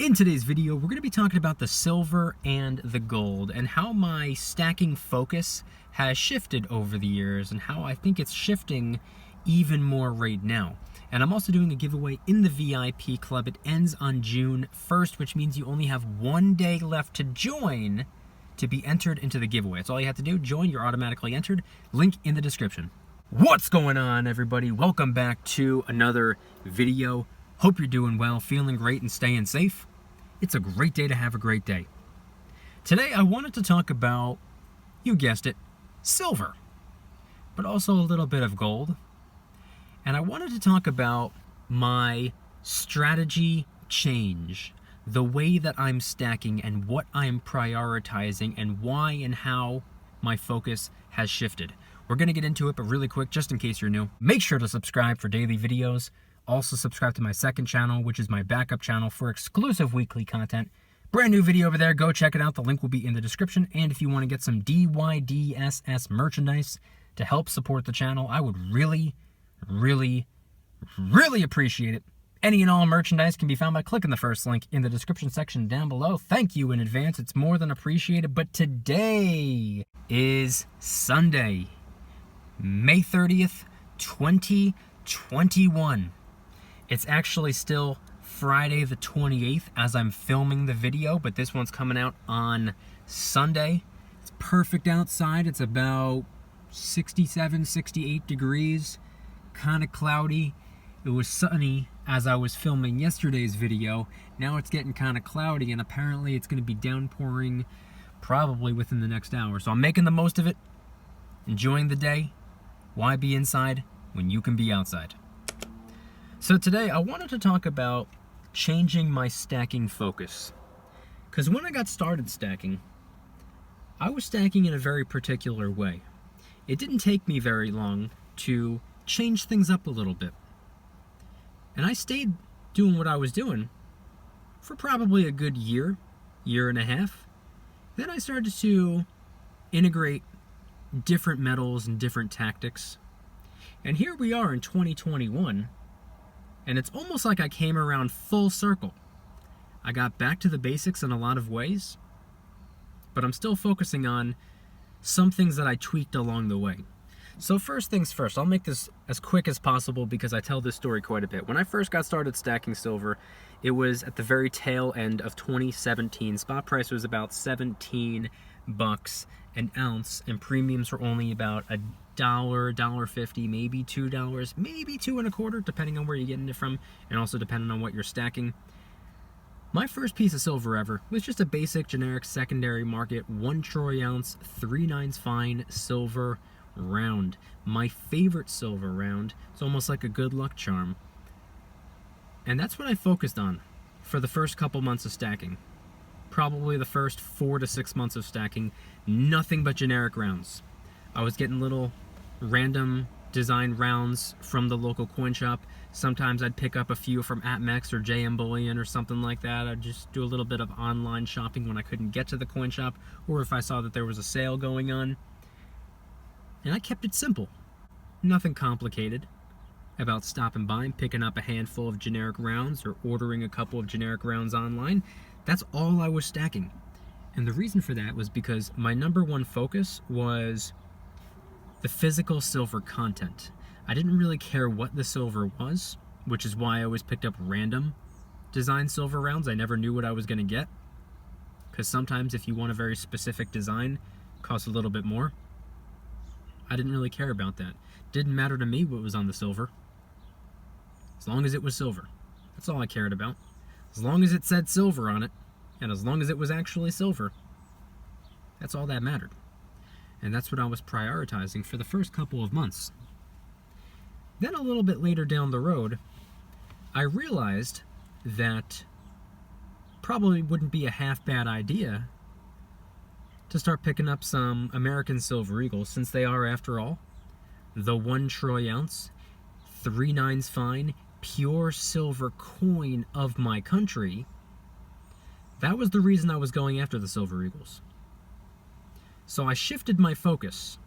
In today's video, we're going to be talking about the silver and the gold and how my stacking focus has shifted over the years and how I think it's shifting even more right now. And I'm also doing a giveaway in the VIP club. It ends on June 1st, which means you only have 1 day left to join to be entered into the giveaway. That's all you have to do. Join, you're automatically entered. Link in the description. What's going on, everybody? Welcome back to another video. Hope you're doing well, feeling great, and staying safe. It's a great day to have a great day. Today, I wanted to talk about, you guessed it, silver, but also a little bit of gold. And I wanted to talk about my strategy change, the way that I'm stacking and what I'm prioritizing and why and how my focus has shifted. We're going to get into it, but really quick, just in case you're new, make sure to subscribe for daily videos. Also subscribe to my second channel, which is my backup channel for exclusive weekly content. Brand new video over there. Go check it out. The link will be in the description. And if you want to get some DYDSS merchandise to help support the channel, I would really appreciate it. Any and all merchandise can be found by clicking the first link in the description section down below. Thank you in advance. It's more than appreciated. But today is Sunday, May 30th, 2021. It's actually still Friday the 28th as I'm filming the video, but this one's coming out on Sunday. It's perfect outside. It's about 67, 68 degrees, kind of cloudy. It was sunny as I was filming yesterday's video. Now it's getting kind of cloudy, and apparently it's going to be downpouring probably within the next hour. So I'm making the most of it, enjoying the day. Why be inside when you can be outside? So today I wanted to talk about changing my stacking focus. Because when I got started stacking, I was stacking in a very particular way. It didn't take me very long to change things up a little bit. And I stayed doing what I was doing for probably a good year and a half. Then I started to integrate different metals and different tactics. And here we are in 2021. And it's almost like I came around full circle. I got back to the basics in a lot of ways, but I'm still focusing on some things that I tweaked along the way. So first things first, I'll make this as quick as possible because I tell this story quite a bit. When I first got started stacking silver, it was at the very tail end of 2017. Spot price was about $17 an ounce, and premiums were only about $1, $1.50, maybe $2, maybe $2.25, depending on where you're getting it from, and also depending on what you're stacking. My first piece of silver ever was just a basic generic secondary market 1 troy ounce 3/9 fine silver round. My favorite silver round. It's almost like a good luck charm. And that's what I focused on for the first couple months of stacking. Probably the first 4 to 6 months of stacking, nothing but generic rounds. I was getting little random design rounds from the local coin shop. Sometimes I'd pick up a few from APMEX or Bullion or something like that. I'd just do a little bit of online shopping when I couldn't get to the coin shop, or if I saw that there was a sale going on. And I kept it simple. Nothing complicated about stopping by and picking up a handful of generic rounds or ordering a couple of generic rounds online. That's all I was stacking. And the reason for that was because my number one focus was the physical silver content. I didn't really care what the silver was, which is why I always picked up random design silver rounds. I never knew what I was going to get, because sometimes if you want a very specific design, it costs a little bit more. I didn't really care about that. Didn't matter to me what was on the silver, as long as it was silver. That's all I cared about. As long as it said silver on it, and as long as it was actually silver, that's all that mattered. And that's what I was prioritizing for the first couple of months. Then a little bit later down the road, I realized that probably wouldn't be a half bad idea to start picking up some American Silver Eagles, since they are, after all, the 1 troy ounce, 3/9 fine, pure silver coin of my country. That was the reason I was going after the Silver Eagles. So I shifted my focus.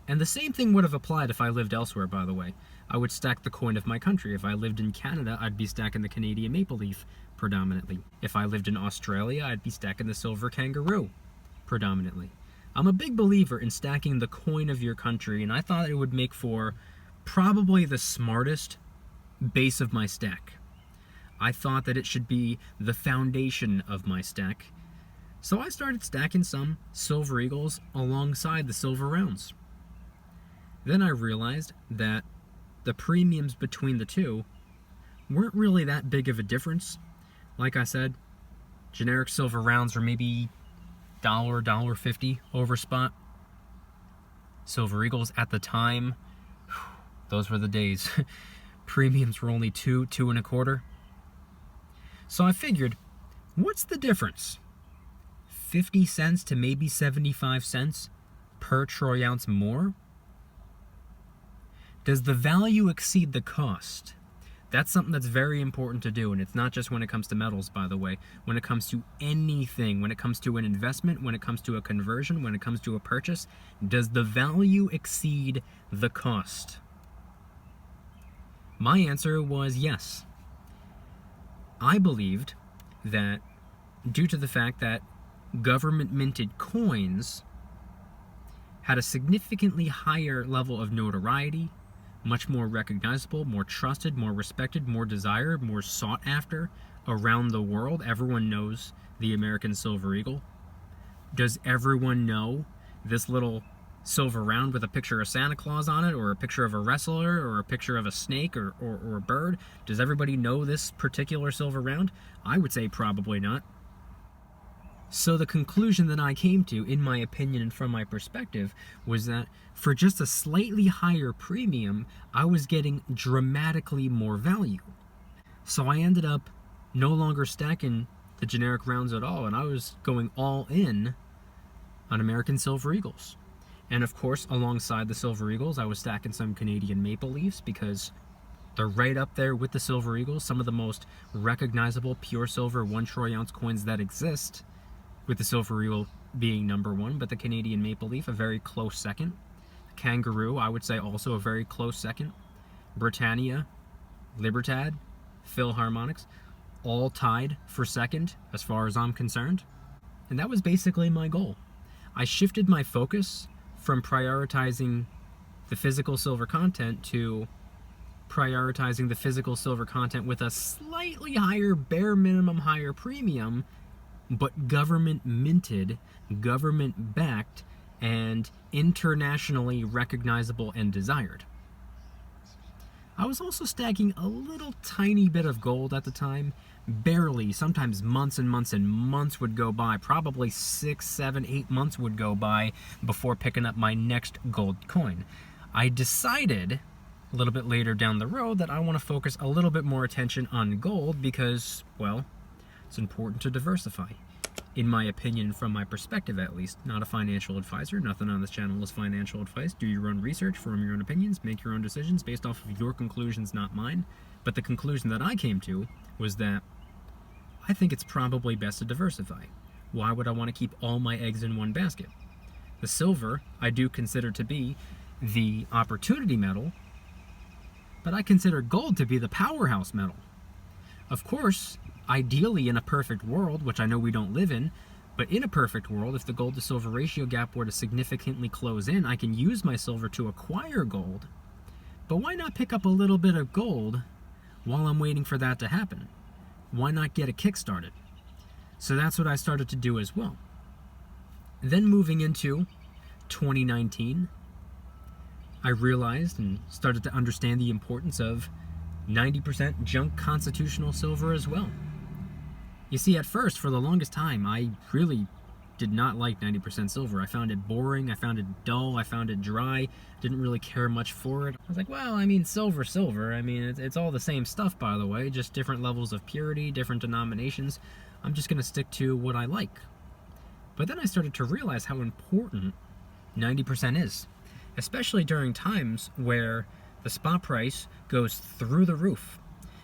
And the same thing would have applied if I lived elsewhere, by the way. I would stack the coin of my country. If I lived in Canada, I'd be stacking the Canadian maple leaf predominantly. If I lived in Australia, I'd be stacking the silver kangaroo predominantly. I'm a big believer in stacking the coin of your country, and I thought it would make for probably the smartest base of my stack. I thought that it should be the foundation of my stack. So I started stacking some silver eagles alongside the silver rounds. Then I realized that the premiums between the two weren't really that big of a difference. Like I said, generic silver rounds were maybe $1, $1.50 over spot. Silver eagles at the time, those were the days. Premiums were only $2, $2.25. So I figured, what's the difference? 50 cents to maybe 75 cents per troy ounce more? Does the value exceed the cost? That's something that's very important to do, and it's not just when it comes to metals, by the way. When it comes to anything, when it comes to an investment, when it comes to a conversion, when it comes to a purchase, does the value exceed the cost? My answer was yes. I believed that due to the fact that government-minted coins had a significantly higher level of notoriety, much more recognizable, more trusted, more respected, more desired, more sought after around the world. Everyone knows the American Silver Eagle. Does everyone know this little silver round with a picture of Santa Claus on it, or a picture of a wrestler, or a picture of a snake, or a bird? Does everybody know this particular silver round? I would say probably not. So the conclusion that I came to, in my opinion and from my perspective, was that for just a slightly higher premium, I was getting dramatically more value. So I ended up no longer stacking the generic rounds at all, and I was going all in on American Silver Eagles. And of course, alongside the Silver Eagles, I was stacking some Canadian maple leafs because they're right up there with the Silver Eagles, some of the most recognizable pure silver 1 troy ounce coins that exist, with the Silver Eagle being number 1, but the Canadian maple leaf a very close second. The kangaroo, I would say, also a very close second. Britannia, Libertad, Philharmonics, all tied for second as far as I'm concerned. And that was basically my goal. I shifted my focus from prioritizing the physical silver content to prioritizing the physical silver content with a slightly higher, bare minimum higher premium, but government minted, government backed, and internationally recognizable and desired. I was also stacking a little tiny bit of gold at the time, barely. Sometimes months and months and months would go by, probably 6, 7, 8 months would go by before picking up my next gold coin. I decided a little bit later down the road that I want to focus a little bit more attention on gold because, well, it's important to diversify. In my opinion, from my perspective at least, not a financial advisor. Nothing on this channel is financial advice. Do your own research, form your own opinions, make your own decisions based off of your conclusions, not mine. But the conclusion that I came to was that I think it's probably best to diversify. Why would I want to keep all my eggs in one basket? The silver I do consider to be the opportunity metal, but I consider gold to be the powerhouse metal. Of course, ideally in a perfect world, which I know we don't live in, but in a perfect world, if the gold to silver ratio gap were to significantly close in, I can use my silver to acquire gold. But why not pick up a little bit of gold while I'm waiting for that to happen? Why not get a kick started? So that's what I started to do as well. Then moving into 2019, I realized and started to understand the importance of 90% junk constitutional silver as well. You see, at first, for the longest time, I really did not like 90% silver. I found it boring, I found it dull, I found it dry, didn't really care much for it. I was like, well, I mean, silver, I mean, it's all the same stuff, by the way, just different levels of purity, different denominations. I'm just gonna stick to what I like. But then I started to realize how important 90% is, especially during times where the spot price goes through the roof.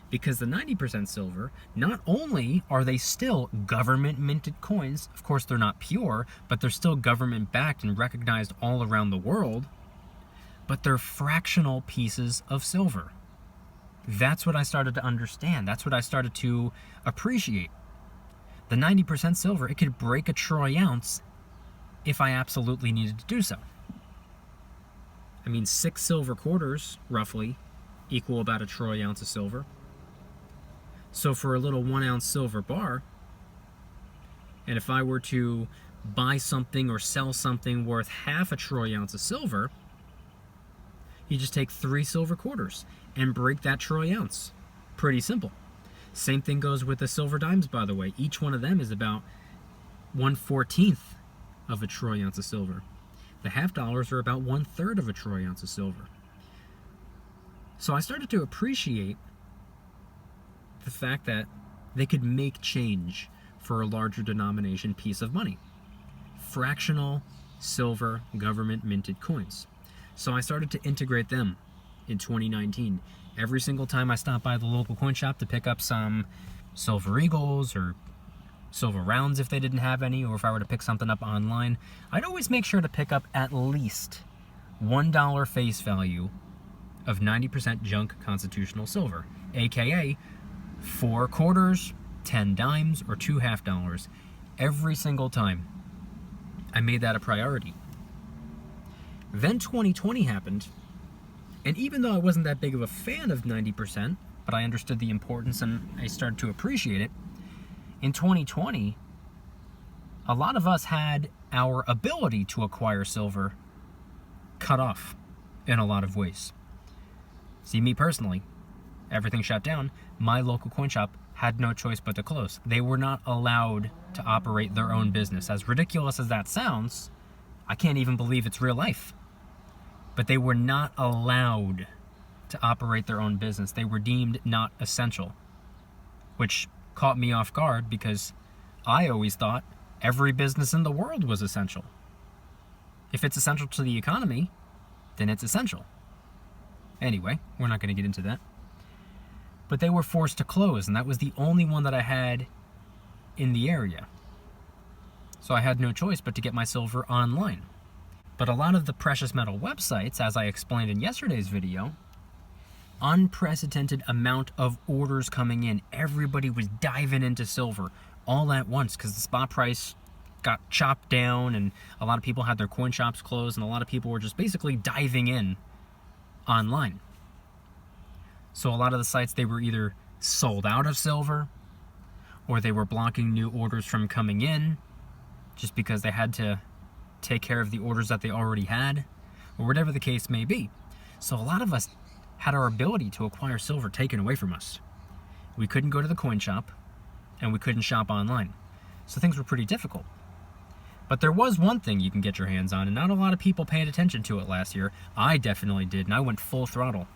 Because the 90% silver, not only are they still government minted coins, of course they're not pure, but they're still government backed and recognized all around the world, but they're fractional pieces of silver. That's what I started to understand. That's what I started to appreciate. The 90% silver, it could break a troy ounce if I absolutely needed to do so. I mean, 6 silver quarters, roughly, equal about a troy ounce of silver. So for a little 1 ounce silver bar, and if I were to buy something or sell something worth half a troy ounce of silver, you just take 3 silver quarters and break that troy ounce. Pretty simple. Same thing goes with the silver dimes, by the way. Each one of them is about 1/14 of a troy ounce of silver. The half dollars are about 1/3 of a troy ounce of silver. So I started to appreciate the fact that they could make change for a larger denomination piece of money. Fractional silver government minted coins. So I started to integrate them in 2019. Every single time I stopped by the local coin shop to pick up some silver eagles or silver rounds if they didn't have any, or if I were to pick something up online, I'd always make sure to pick up at least $1 face value of 90% junk constitutional silver, aka 4 quarters, 10 dimes, or 2 half dollars. Every single time I made that a priority. Then 2020 happened, and even though I wasn't that big of a fan of 90%, but I understood the importance and I started to appreciate it, in 2020, a lot of us had our ability to acquire silver cut off in a lot of ways. See, me personally, everything shut down. My local coin shop had no choice but to close. They were not allowed to operate their own business. As ridiculous as that sounds, I can't even believe it's real life. But they were not allowed to operate their own business. They were deemed not essential, which caught me off guard because I always thought every business in the world was essential. If it's essential to the economy, then it's essential. Anyway, we're not going to get into that. But they were forced to close, and that was the only one that I had in the area. So I had no choice but to get my silver online. But a lot of the precious metal websites, as I explained in yesterday's video, unprecedented amount of orders coming in. Everybody was diving into silver all at once because the spot price got chopped down and a lot of people had their coin shops closed and a lot of people were just basically diving in online. So a lot of the sites, they were either sold out of silver or they were blocking new orders from coming in just because they had to take care of the orders that they already had, or whatever the case may be. So a lot of us had our ability to acquire silver taken away from us. We couldn't go to the coin shop and we couldn't shop online. So things were pretty difficult. But there was one thing you can get your hands on, and not a lot of people paid attention to it last year. I definitely did, and I went full throttle.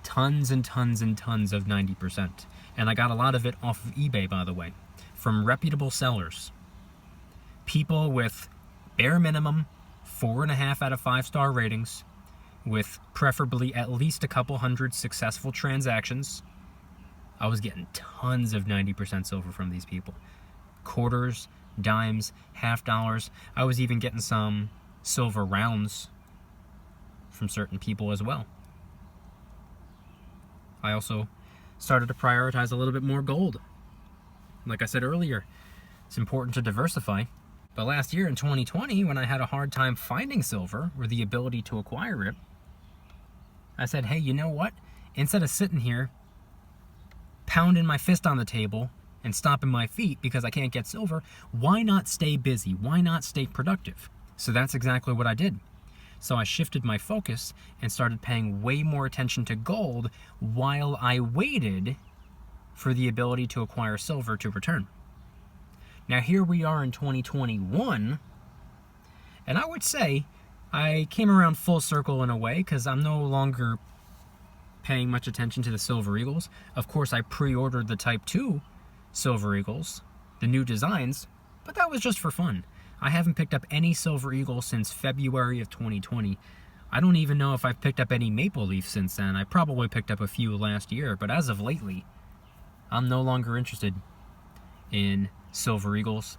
Tons and tons and tons of 90%. And I got a lot of it off of eBay, by the way, from reputable sellers. People with bare minimum 4.5 out of 5-star ratings, with preferably at least a couple hundred successful transactions. I was getting tons of 90% silver from these people. Quarters, dimes, half dollars. I was even getting some silver rounds from certain people as well. I also started to prioritize a little bit more gold. Like I said earlier, it's important to diversify. But last year in 2020, when I had a hard time finding silver or the ability to acquire it, I said, hey, you know what? Instead of sitting here pounding my fist on the table and stomping my feet because I can't get silver, why not stay busy? Why not stay productive? So that's exactly what I did. So I shifted my focus and started paying way more attention to gold while I waited for the ability to acquire silver to return. Now here we are in 2021, and I would say I came around full circle in a way because I'm no longer paying much attention to the Silver Eagles. Of course, I pre-ordered the Type 2 Silver Eagles, the new designs, but that was just for fun. I haven't picked up any Silver Eagles since February of 2020. I don't even know if I've picked up any Maple Leaf since then. I probably picked up a few last year, but as of lately, I'm no longer interested in Silver Eagles.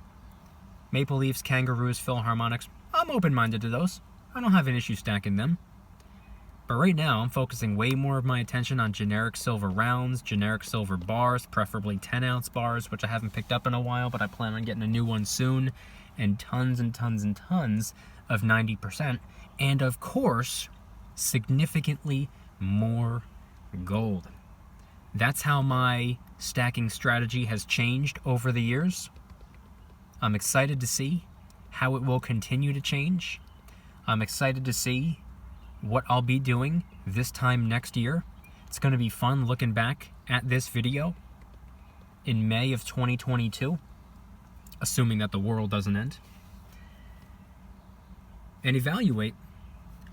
Maple Leafs, Kangaroos, Philharmonics, I'm open-minded to those. I don't have an issue stacking them. But right now, I'm focusing way more of my attention on generic silver rounds, generic silver bars, preferably 10-ounce bars, which I haven't picked up in a while, but I plan on getting a new one soon, and tons and tons and tons of 90%, and of course, significantly more gold. That's how my stacking strategy has changed over the years. I'm excited to see how it will continue to change. I'm excited to see what I'll be doing this time next year. It's going to be fun looking back at this video in May of 2022, assuming that the world doesn't end, and evaluate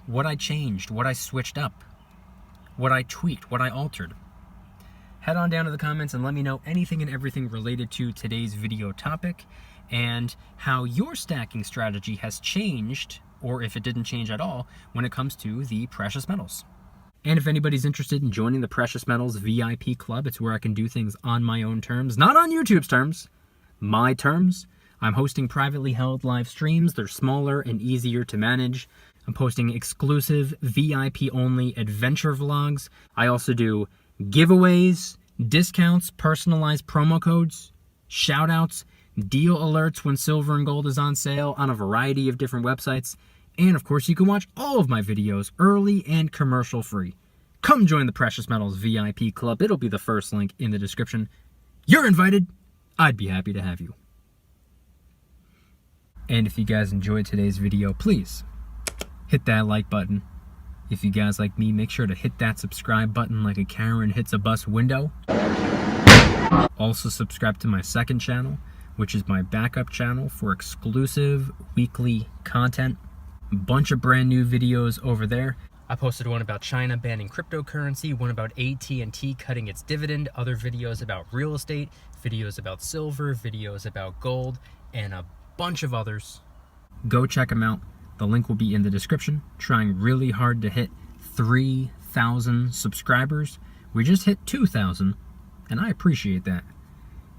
what I changed, what I switched up, what I tweaked, what I altered. Head on down to the comments and let me know anything and everything related to today's video topic and how your stacking strategy has changed, or if it didn't change at all, when it comes to the precious metals. And if anybody's interested in joining the Precious Metals VIP Club, it's where I can do things on my own terms, not on YouTube's terms, my terms. I'm hosting privately held live streams. They're smaller and easier to manage. I'm posting exclusive VIP-only adventure vlogs. I also do giveaways, discounts, personalized promo codes, shout-outs, deal alerts when silver and gold is on sale on a variety of different websites. And of course, you can watch all of my videos early and commercial free. Come join the Precious Metals VIP Club. It'll be the first link in the description. You're invited. I'd be happy to have you. And if you guys enjoyed today's video, please hit that like button. If you guys like me, make sure to hit that subscribe button like a Karen hits a bus window. Also subscribe to my second channel, which is my backup channel for exclusive weekly content. A bunch of brand new videos over there. I posted one about China banning cryptocurrency, one about AT&T cutting its dividend, other videos about real estate, videos about silver, videos about gold, and a bunch of others. Go check them out. The link will be in the description. Trying really hard to hit 3,000 subscribers. We just hit 2,000, and I appreciate that.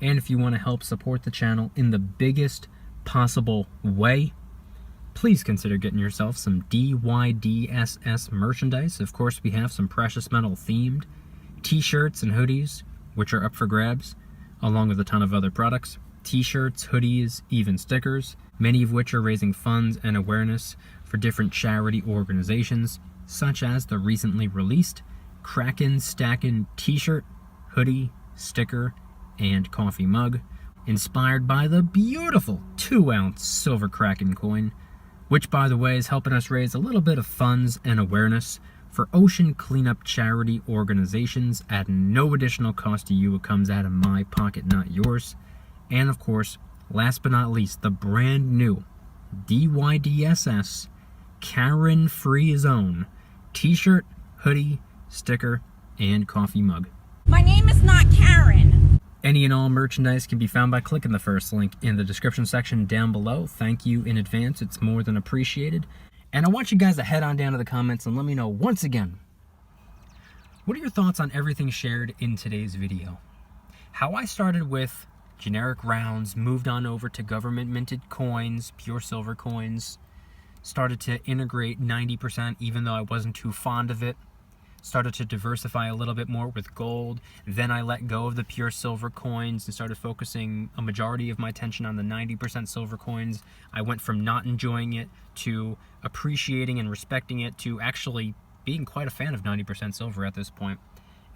And if you want to help support the channel in the biggest possible way, please consider getting yourself some DYDSS merchandise. Of course, we have some precious metal themed t-shirts and hoodies, which are up for grabs, along with a ton of other products. T-shirts, hoodies, even stickers, many of which are raising funds and awareness for different charity organizations, such as the recently released Kraken Stackin' t-shirt, hoodie, sticker, and coffee mug, inspired by the beautiful 2-ounce silver Kraken coin, which, by the way, is helping us raise a little bit of funds and awareness for ocean cleanup charity organizations at no additional cost to you. It comes out of my pocket, not yours. And of course, last but not least, the brand new DYDSS Karen Free Zone t-shirt, hoodie, sticker, and coffee mug. My name is not Karen. Any and all merchandise can be found by clicking the first link in the description section down below. Thank you in advance. It's more than appreciated. And I want you guys to head on down to the comments and let me know once again, what are your thoughts on everything shared in today's video? How I started with generic rounds, moved on over to government minted coins, pure silver coins, started to integrate 90% even though I wasn't too fond of it, started to diversify a little bit more with gold, then I let go of the pure silver coins and started focusing a majority of my attention on the 90% silver coins. I went from not enjoying it to appreciating and respecting it to actually being quite a fan of 90% silver at this point,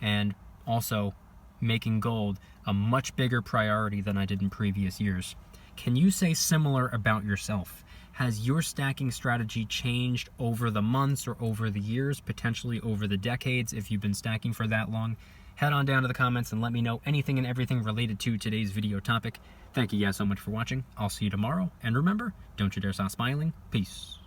and also making gold a much bigger priority than I did in previous years. Can you say similar about yourself? Has your stacking strategy changed over the months or over the years, potentially over the decades if you've been stacking for that long? Head on down to the comments and let me know anything and everything related to today's video topic. Thank you guys so much for watching. I'll see you tomorrow. And remember, don't you dare stop smiling. Peace.